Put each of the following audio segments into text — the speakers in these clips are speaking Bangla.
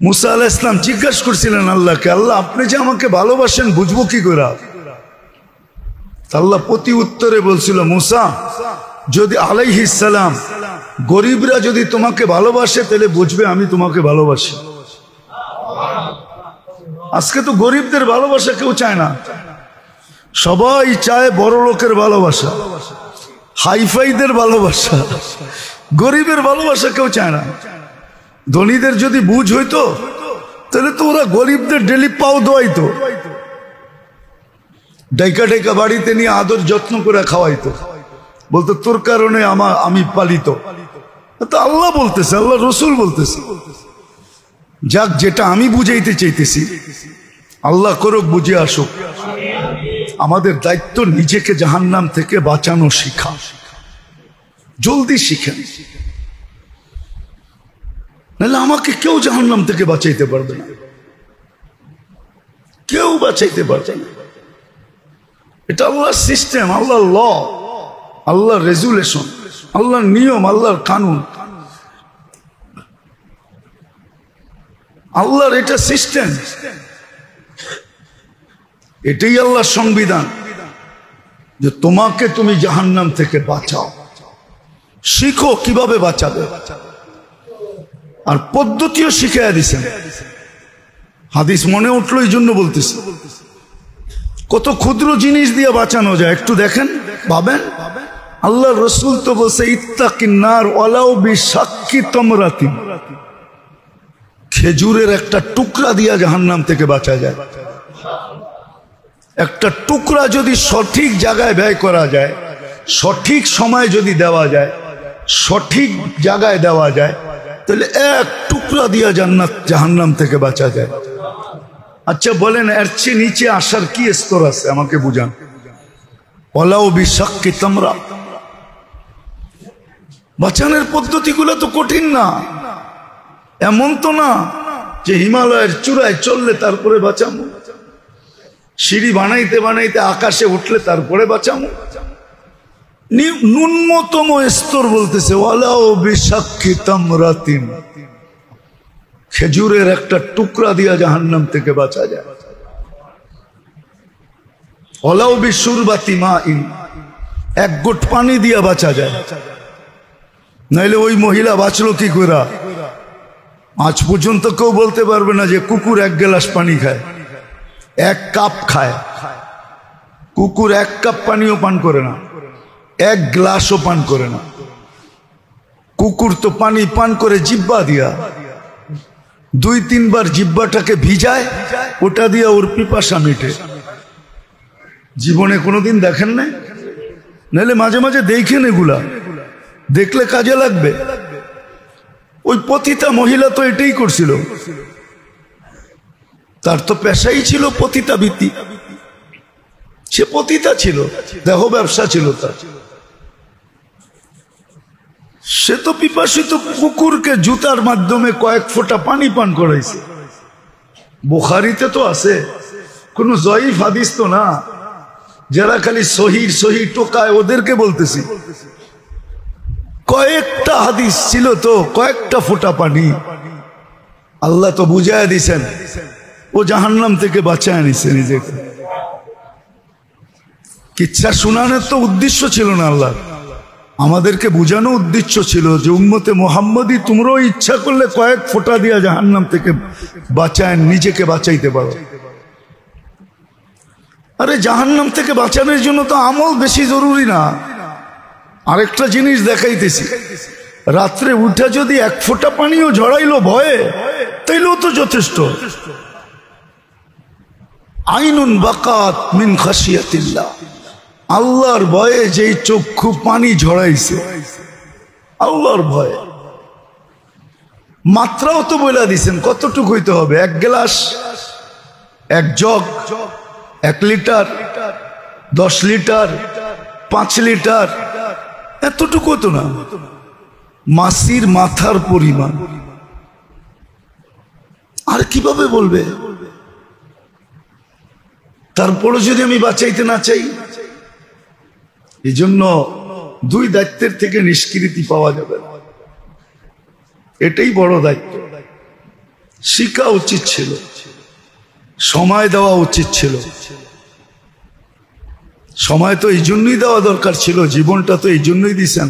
মুসা আলাইহিস সালাম জিজ্ঞাসা করছিলেন আল্লাহকে, আল্লাহ আপনি যে আমাকে ভালোবাসেন বুঝবো কি করে? আল্লাহ প্রতি উত্তরে বলছিল, মুসা যদি আলাইহিস সালাম গরিবরা যদি তোমাকে ভালোবাসে তাহলে বুঝবে আমি তোমাকে ভালোবাসি। আজকে তো গরিবদের ভালোবাসা কেউ চায় না, সবাই চায় বড় লোকের ভালোবাসা, হাইফাইদের ভালোবাসা, গরিবের ভালোবাসা কেউ চায় না। ধনীদের যদি বুঝ হইতো তাহলে তো ওরা গরিবদের ডেলি পাও দোয়াইতো, ডাইকা ডাইকা বাড়িতে নিয়ে আদর যত্ন করে খাওয়াইতো, বলতো তোর কারণে আমি পালিত। তো আল্লাহ বলতেছে, আল্লাহ রসুল বলতেছে, যাক যেটা আমি বুঝাইতে চাইতেছি আল্লাহ করুক, বুঝে আসুক। আমাদের দায়িত্ব নিজেকে জাহান্নাম থেকে বাঁচানো শিখা, জলদি শিখেন, নাহলে আমাকে কেউ জাহান্নাম থেকে বাঁচাইতে পারবে না, কেউ বাঁচাইতে পারবে না। এটা আল্লাহর সিস্টেম, আল্লাহর ল, আল্লাহর রেজুলেশন, আল্লাহর নিয়ম, আল্লাহর কানুন, আল্লাহর এটা সিস্টেম, এটাই আল্লাহর সংবিধান যে তোমাকে তুমি জাহান্নাম থেকে বাঁচাও। শিখো কিভাবে বাঁচাবে, আর পদ্ধতিও শিখিয়ে দিছেন। হাদিস মনে উঠলো এই জন্য বলতেছি, কত ক্ষুদ্র জিনিস দিয়ে বাঁচানো যায় একটু দেখেন, ভাবেন। আল্লাহ রসুল তো বলছে ইত্তাকিন নার ওয়ালাউ বিশাক্কি তামরাতিন, খেজুরের একটা টুকরা দিয়া জাহান্নাম থেকে বাঁচা যায়। একটা টুকরা যদি সঠিক জায়গায় ব্যয় করা যায়, সঠিক সময় যদি দেওয়া যায়, সঠিক জায়গায় দেওয়া যায়, তাহলে এক টুকরা দিয়া জাহান্নাম থেকে বাঁচা যায়। আচ্ছা বলেন, এর চেয়ে নিচে আসার কি স্তর আছে আমাকে বুঝান। ওয়ালাউ বিশাক্কি তামরা, বাঁচানোর পদ্ধতিগুলো তো কঠিন না, এমন তো না যে হিমালয়ের চূড়ায় চললে তারপরে বাঁচামো, সিঁড়ি বানাইতে বানাইতে আকাশে উঠলে তারপরে বাঁচামো। ন্যূনতম স্তর বলতেছে ওয়ালাউ বিশাক্কি তামরাতিন, খেজুরের একটা টুকরা দিয়া জাহান্নাম থেকে বাঁচা যায়। ওয়ালাউ বিশুরবাতি মাইন, এক গুট পানি দিয়া বাঁচা যায়। নাইলে ওই মহিলা বাঁচলো কি করে? আজ পর্যন্ত কেউ বলতে পারবে না যে কুকুর এক গ্লাস পানি খায়, এক কাপ খায়। কুকুর এক কাপ পানিও পান করে না, এক গ্লাসও পান করে না। কুকুর তো পানি পান করে জিব্বা দিয়া, 2-3 বার জিব্বাটাকে ভিজায়, ওটা দিয়া ওর পিপাসা মিটে। জীবনে কোনোদিন দেখেন না? নাহলে মাঝে মাঝে দেখেন, এগুলা দেখলে কাজে লাগবে। ওই পতিতা মহিলা তো এটাই করছিল, তার তো পেশাই ছিল পতিতাবৃত্তি, সে পতিতা ছিল, দেহ ব্যবসা ছিল তার। সে তো পিপাসিত কুকুরকে জুতার মাধ্যমে কয়েক ফোঁটা পানি পান করাইছে। বুখারীতে তো আছে, কোন জয়ীফ হাদিস তো না, যারা খালি সহি সহি টোকায় ওদেরকে বলতেছি। কয়েকটা হাদিস ছিল তো, কয়েকটা ফোঁটা পানি। আল্লাহ তো বুঝায় দিছেন, ও জাহান্নাম থেকে বাঁচায় নিছে নিজেকে। কিচ্ছা শোনানোর তো উদ্দেশ্য ছিল না আল্লাহ, আমাদেরকে বুঝানো উদ্দেশ্য ছিল যে উম্মতে মুহাম্মদী তোমরাও ইচ্ছা করলে কয়েক ফোঁটা দিয়া জাহান্নাম থেকে বাঁচায় নিজেকে বাঁচাইতে পারো। আরে জাহান্নাম থেকে বাঁচানোর জন্য তো আমল বেশি জরুরি না। আরেকটা জিনিস দেখাইতেছি, রাত্রে উঠে যদি এক ফোঁটা পানিও ঝরাইলো ভয়ে, তাইলেও তো যথেষ্ট। আইনুন বাকাত মিন খাশিয়াতিল্লাহ, আল্লাহর ভয়ে যেই চক্ষু পানি ঝরাইছে, আল্লাহর ভয়ে। মাত্রাও তো বলে দিছেন কতটুকু হইতে হবে, 1 glass, 1 jug, 1 litre, 10 litre, 5 litre, এতটুকু তো না, মাসির মাথার পরিমাণ। আর কিভাবে বলবে? তারপরে যদি আমি বাঁচাইতে না চাই, এই জন্য 2 দায়িত্বের থেকে নিষ্কৃতি পাওয়া যাবে না, এটাই বড় দায়িত্ব। শিখা উচিত ছিল, সময় দেওয়া উচিত ছিল। সময় তো এই জন্যই দেওয়া দরকার ছিল, জীবনটা তো এই জন্যই দিছেন।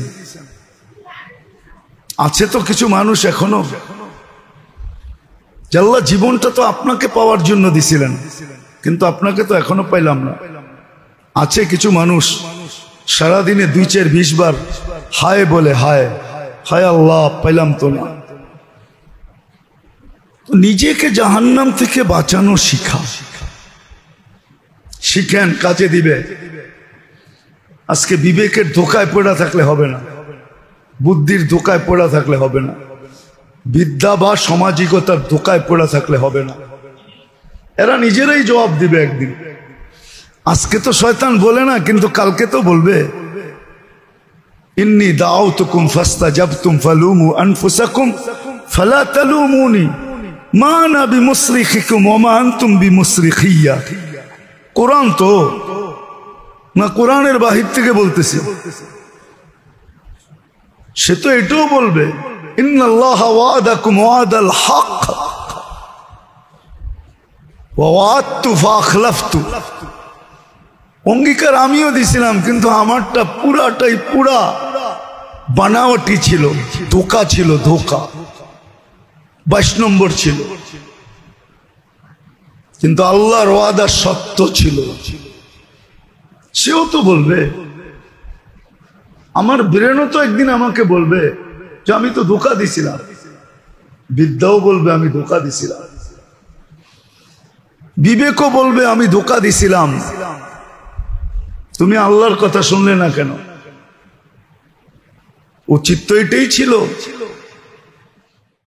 আছে তো কিছু মানুষ এখনো, আল্লাহ জীবনটা তো আপনাকে পাওয়ার জন্য দিছিলেন, কিন্তু আপনাকে তো এখনো পাইলাম না। আছে কিছু মানুষ সারাদিনে 2, 4, 20 বার হায় বলে, হায় হায় আল্লাহ পাইলাম তো না। নিজেকে জাহান্নাম থেকে বাঁচানো শিখেন, কাজে দিবে। আজকে বিবেকের ধোকায় পড়া থাকলে হবে না, বুদ্ধির ধোকায় পড়া থাকলে হবে না, বিদ্যা বা সামাজিকতার ধোকায় পড়া থাকলে হবে না। এরা নিজেরাই জবাব দিবে একদিন। আজকে তো শয়তান বলে না, কিন্তু কালকে তো বলবে। ইন্নী দাউতুকুম ফাস্তাজাবতুম ফালুমু আনফুসাকুম ফালা তালুমুনি মা আনা বিমুসরিখিকুম ওয়া মা আনতুম বিমুসরিখিয়া। কোরআন তো না, কোরআনের বাহির থেকে বলতেছে। সে তো এটাও বলবে, ইন্নাল্লাহা ওয়াদাকুম ওয়াদাল হক ওয়া ওয়াদতু ফাখলাফতু। অঙ্গীকার আমিও দিছিলাম, কিন্তু আমারটা পুরাটাই পুরা বানাওয়াটি ছিল, ধোকা ছিল, ধোকা 22 নম্বর ছিল। কিন্তু আল্লাহর ওয়াদা সত্য ছিল। সেও তো বলবে, আমার ব্রেনও তো একদিন আমাকে বলবে যে আমি তো ধোকা দিছিলাম। বিদ্যাও বলবে আমি ধোকা দিছিলাম, বিবেকও বলবে আমি ধোকা দিছিলাম। তুমি আল্লাহর কথা শুনলে না কেন? উচিত তো এটাই ছিল।